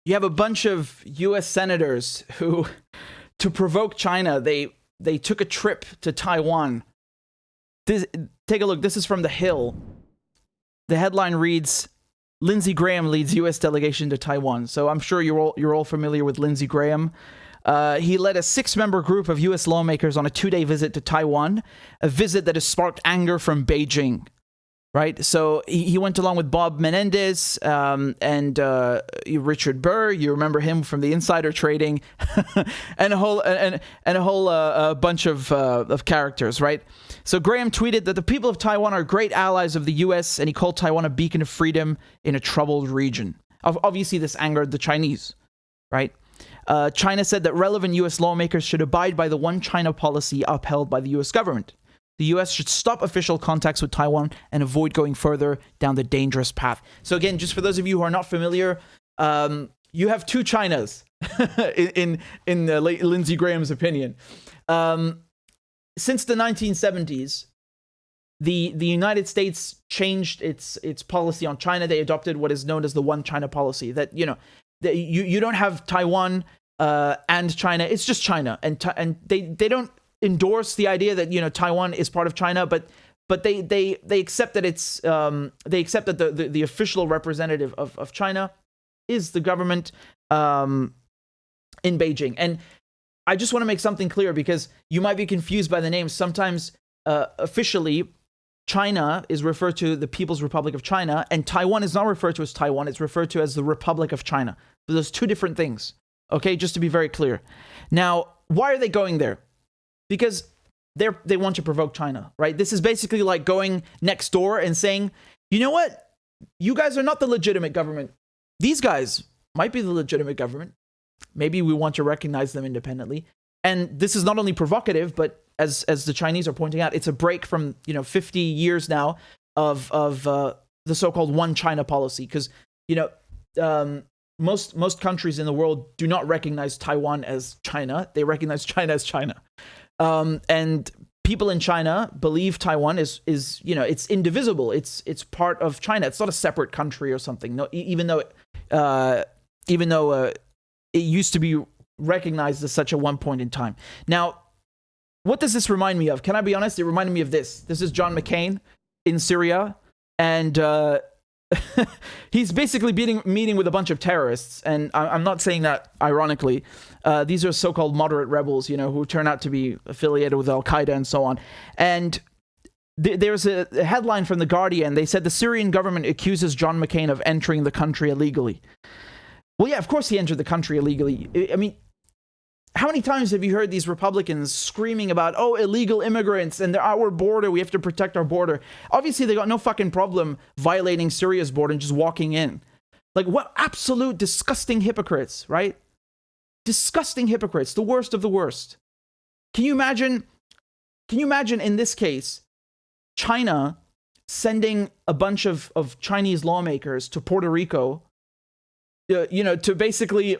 you have a bunch of U.S. senators who, to provoke China, they took a trip to Taiwan. Take a look. This is from The Hill. The headline reads, Lindsey Graham leads U.S. delegation to Taiwan. So I'm sure you're all familiar with Lindsey Graham. He led a 6-member group of U.S. lawmakers on a 2-day visit to Taiwan, a visit that has sparked anger from Beijing. Right, so he went along with Bob Menendez and Richard Burr. You remember him from the insider trading, and a whole bunch of characters. Right. So Graham tweeted that the people of Taiwan are great allies of the U.S. and he called Taiwan a beacon of freedom in a troubled region. Obviously, this angered the Chinese. Right. China said that relevant U.S. lawmakers should abide by the one China policy upheld by the U.S. government. The U.S. should stop official contacts with Taiwan and avoid going further down the dangerous path. So again, just for those of you who are not familiar, you have two Chinas in Lindsey Graham's opinion. Since the 1970s, the United States changed its policy on China. They adopted what is known as the one China policy. That you don't have Taiwan and China. It's just China, and they don't endorse the idea that Taiwan is part of China, but they accept that it's they accept that the official representative of China is the government in Beijing. And I just want to make something clear, because you might be confused by the names. Sometimes officially China is referred to the People's Republic of China, and Taiwan is not referred to as Taiwan, it's referred to as the Republic of China. So there's two different things. Okay, just to be very clear. Now, why are they going there? Because they want to provoke China, right? This is basically like going next door and saying, you know what? You guys are not the legitimate government. These guys might be the legitimate government. Maybe we want to recognize them independently. And this is not only provocative, but as the Chinese are pointing out, it's a break from 50 years now of the so-called one China policy. Because most countries in the world do not recognize Taiwan as China. They recognize China as China. And people in China believe Taiwan is it's indivisible. It's part of China. It's not a separate country or something. No, even though it used to be recognized as such at one point in time. Now, what does this remind me of? Can I be honest? It reminded me of this. This is John McCain in Syria, and he's basically meeting with a bunch of terrorists, and I'm not saying that ironically. These are so-called moderate rebels, who turn out to be affiliated with Al-Qaeda and so on. And there's a headline from The Guardian. They said the Syrian government accuses John McCain of entering the country illegally. Well, yeah, of course he entered the country illegally. I mean, how many times have you heard these Republicans screaming about, illegal immigrants and they're our border, we have to protect our border? Obviously, they got no fucking problem violating Syria's border and just walking in. Like, what absolute disgusting hypocrites, right? Disgusting hypocrites, the worst of the worst. Can you imagine in this case, China sending a bunch of Chinese lawmakers to Puerto Rico, to basically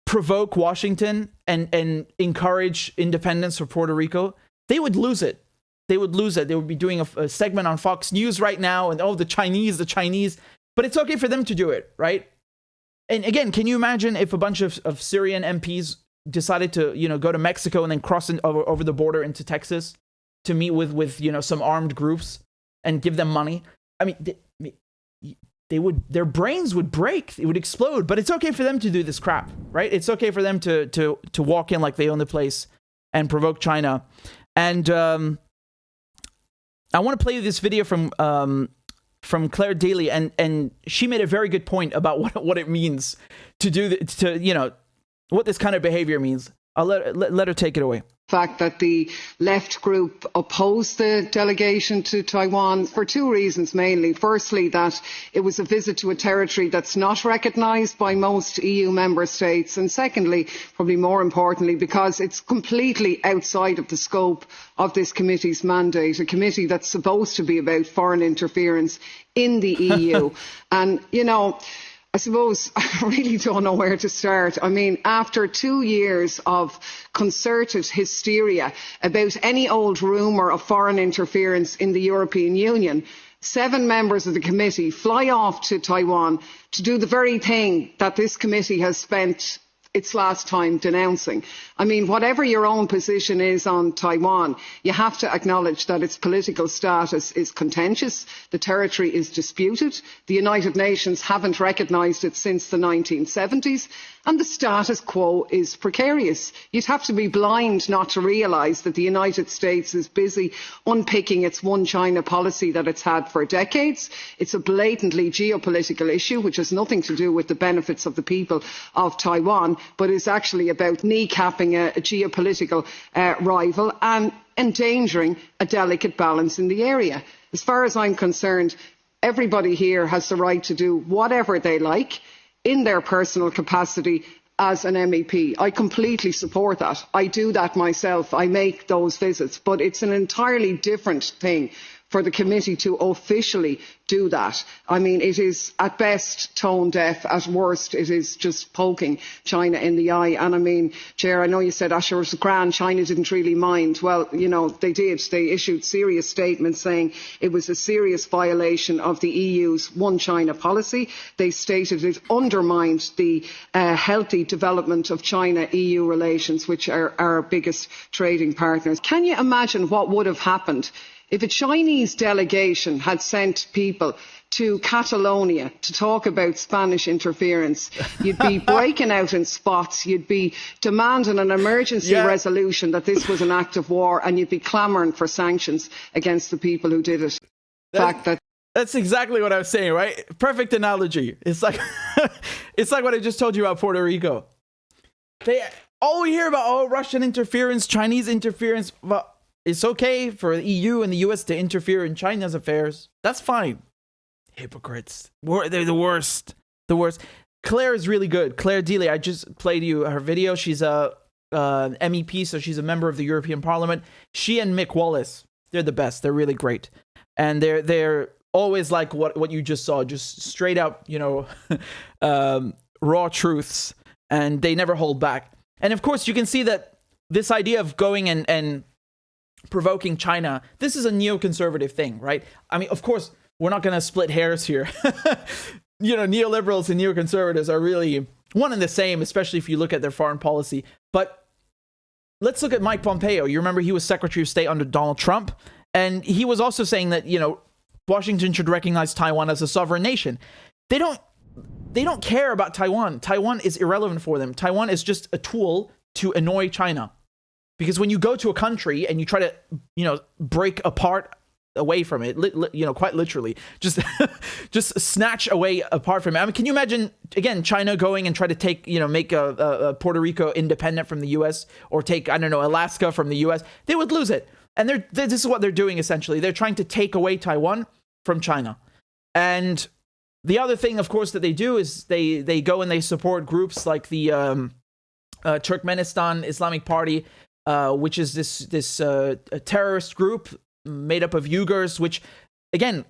provoke Washington and encourage independence for Puerto Rico? They would lose it. They would be doing a segment on Fox News right now, and the Chinese. But it's okay for them to do it, right? And again, can you imagine if a bunch of Syrian MPs decided to, go to Mexico and then cross over the border into Texas to meet with some armed groups and give them money? I mean, their brains would break. It would explode. But it's okay for them to do this crap, right? It's okay for them to walk in like they own the place and provoke China. And I want to play you this video from Claire Daly, and she made a very good point about what it means to what this kind of behavior means. I'll let her take it away. Fact that the left group opposed the delegation to Taiwan for two reasons mainly. Firstly, that it was a visit to a territory that's not recognised by most EU member states, and secondly, probably more importantly, because it's completely outside of the scope of this committee's mandate, a committee that's supposed to be about foreign interference in the EU. And I suppose I really don't know where to start. I mean, after 2 years of concerted hysteria about any old rumour of foreign interference in the European Union, 7 members of the committee fly off to Taiwan to do the very thing that this committee has spent its last time denouncing. I mean, whatever your own position is on Taiwan, you have to acknowledge that its political status is contentious, the territory is disputed, the United Nations haven't recognised it since the 1970s, and the status quo is precarious. You'd have to be blind not to realise that the United States is busy unpicking its one China policy that it's had for decades. It's a blatantly geopolitical issue which has nothing to do with the benefits of the people of Taiwan, but is actually about kneecapping a geopolitical rival and endangering a delicate balance in the area. As far as I'm concerned, everybody here has the right to do whatever they like in their personal capacity as an MEP. I completely support that. I do that myself. I make those visits. But it's an entirely different thing for the committee to officially do that. I mean, it is at best tone deaf, at worst it is just poking China in the eye. And I mean, Chair, I know you said Asher was grand, China didn't really mind. Well, you know, they did. They issued serious statements saying it was a serious violation of the EU's one China policy. They stated it undermined the healthy development of China-EU relations, which are our biggest trading partners. Can you imagine what would have happened if a Chinese delegation had sent people to Catalonia to talk about Spanish interference? You'd be breaking out in spots, you'd be demanding an emergency resolution that this was an act of war, and you'd be clamouring for sanctions against the people who did it. That's exactly what I was saying, right? Perfect analogy. It's like it's like what I just told you about Puerto Rico. All we hear about, Russian interference, Chinese interference, but it's okay for the EU and the US to interfere in China's affairs. That's fine. Hypocrites. They're the worst. The worst. Claire is really good. Claire Daly, I just played you her video. She's a MEP, so she's a member of the European Parliament. She and Mick Wallace, they're the best. They're really great. And they're always like what you just saw, just straight out, raw truths. And they never hold back. And of course, you can see that this idea of going and provoking China, this is a neoconservative thing, right? I mean, of course, we're not going to split hairs here. Neoliberals and neoconservatives are really one and the same, especially if you look at their foreign policy. But let's look at Mike Pompeo. You remember he was Secretary of State under Donald Trump, and he was also saying that, Washington should recognize Taiwan as a sovereign nation. They don't care about Taiwan. Taiwan is irrelevant for them. Taiwan is just a tool to annoy China. Because when you go to a country and you try to, break apart away from it, quite literally, just snatch away apart from it. I mean, can you imagine, again, China going and try to take, make a Puerto Rico independent from the U.S. or take, Alaska from the U.S.? They would lose it. And this is what they're doing, essentially. They're trying to take away Taiwan from China. And the other thing, of course, that they do is they go and they support groups like the Turkmenistan Islamic Party, which is this terrorist group made up of Uyghurs, which, again,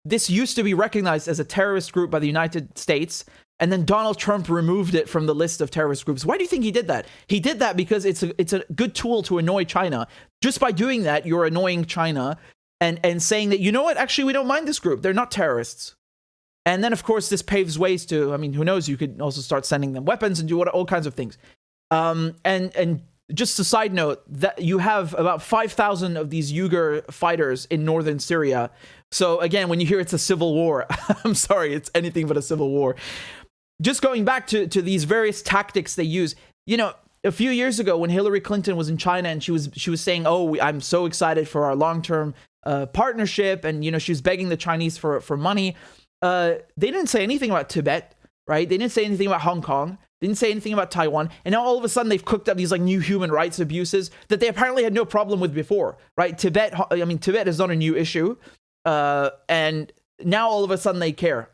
this used to be recognized as a terrorist group by the United States, and then Donald Trump removed it from the list of terrorist groups. Why do you think he did that? He did that because it's a good tool to annoy China. Just by doing that, you're annoying China and saying that, you know what, actually, we don't mind this group. They're not terrorists. And then, of course, this paves ways to, who knows, you could also start sending them weapons and do all kinds of things. And just a side note, that you have about 5,000 of these Uyghur fighters in northern Syria. So again, when you hear it's a civil war, I'm sorry, it's anything but a civil war. Just going back to these various tactics they use, a few years ago when Hillary Clinton was in China and she was saying, I'm so excited for our long-term partnership, and she was begging the Chinese for money. They didn't say anything about Tibet, right? They didn't say anything about Hong Kong. Didn't say anything about Taiwan. And now all of a sudden they've cooked up these new human rights abuses that they apparently had no problem with before, right? Tibet is not a new issue. And now all of a sudden they care.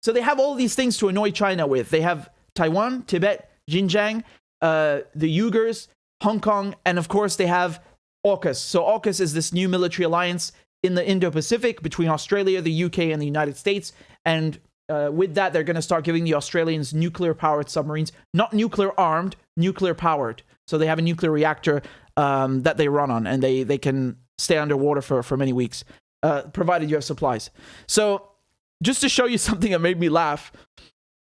So they have all these things to annoy China with. They have Taiwan, Tibet, Xinjiang, the Uyghurs, Hong Kong, and of course they have AUKUS. So AUKUS is this new military alliance in the Indo-Pacific between Australia, the UK, and the United States. And with that, they're going to start giving the Australians nuclear-powered submarines, not nuclear-armed, nuclear-powered. So they have a nuclear reactor that they run on, and they can stay underwater for many weeks. provided you have supplies. So just to show you something that made me laugh,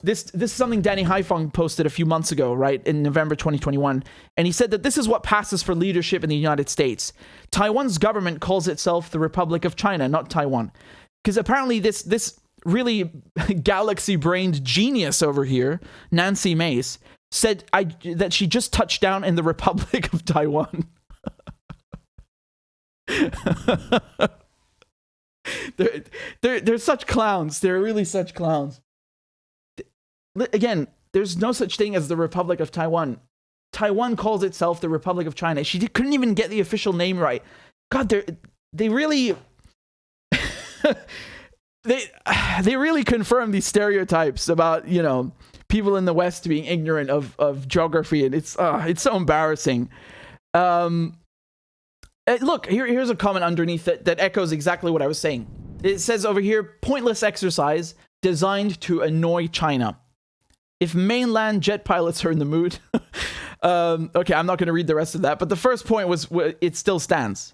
this is something Danny Haifeng posted a few months ago, right, in November 2021. And he said that this is what passes for leadership in the United States. Taiwan's government calls itself the Republic of China, not Taiwan. Because apparently this really galaxy-brained genius over here, Nancy Mace, said that she just touched down in the Republic of Taiwan. They're such clowns. They're really such clowns. Again, there's no such thing as the Republic of Taiwan. Taiwan calls itself the Republic of China. She couldn't even get the official name right. God, they really they really confirm these stereotypes about, you know, people in the West being ignorant of geography, and it's so embarrassing. Look, here's a comment underneath that echoes exactly what I was saying. It says over here, pointless exercise designed to annoy China. If mainland jet pilots are in the mood. Okay, I'm not going to read the rest of that. But the first point was, it still stands.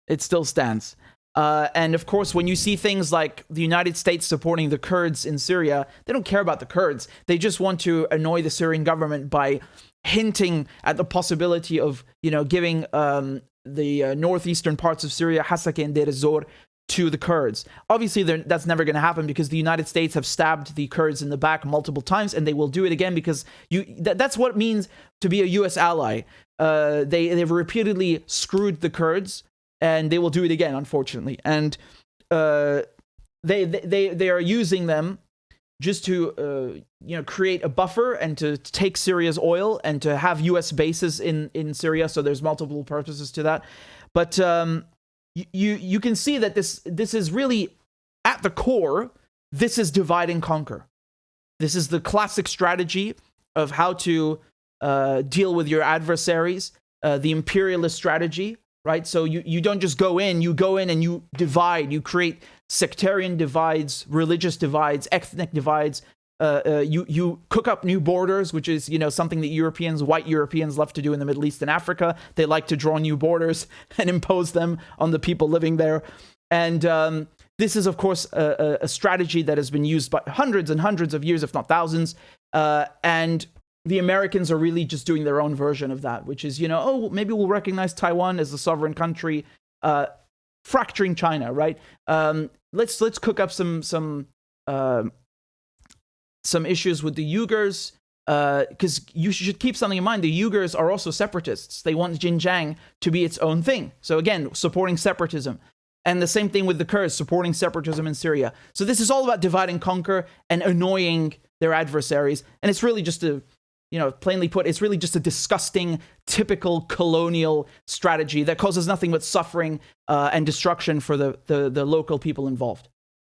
It still stands. And of course, when you see things like the United States supporting the Kurds in Syria, they don't care about the Kurds. They just want to annoy the Syrian government by hinting at the possibility of, you know, giving the northeastern parts of Syria, Hasaka and Deir ez-Zor, to the Kurds. Obviously, that's never going to happen because the United States have stabbed the Kurds in the back multiple times, and they will do it again because that's what it means to be a U.S. ally. They've repeatedly screwed the Kurds, and they will do it again, unfortunately. And they are using them just to create a buffer and to take Syria's oil and to have U.S. bases in Syria. So there's multiple purposes to that, but you can see that this is really at the core. This is divide and conquer. This is the classic strategy of how to deal with your adversaries. The imperialist strategy, right? So you don't just go in. You go in and you divide. You create sectarian divides, religious divides, ethnic divides. You cook up new borders, which is, you know, something that white Europeans love to do in the Middle East and Africa. They like to draw new borders and impose them on the people living there. And this is, of course, a strategy that has been used by hundreds and hundreds of years, if not thousands. And the Americans are really just doing their own version of that, which is, maybe we'll recognize Taiwan as a sovereign country, fracturing China, right? Let's cook up some issues with the Uyghurs, because you should keep something in mind. The Uyghurs are also separatists. They want Xinjiang to be its own thing. So again, supporting separatism. And the same thing with the Kurds, supporting separatism in Syria. So this is all about divide and conquer and annoying their adversaries. And it's really just plainly put, it's really just a disgusting, typical colonial strategy that causes nothing but suffering and destruction for the local people involved.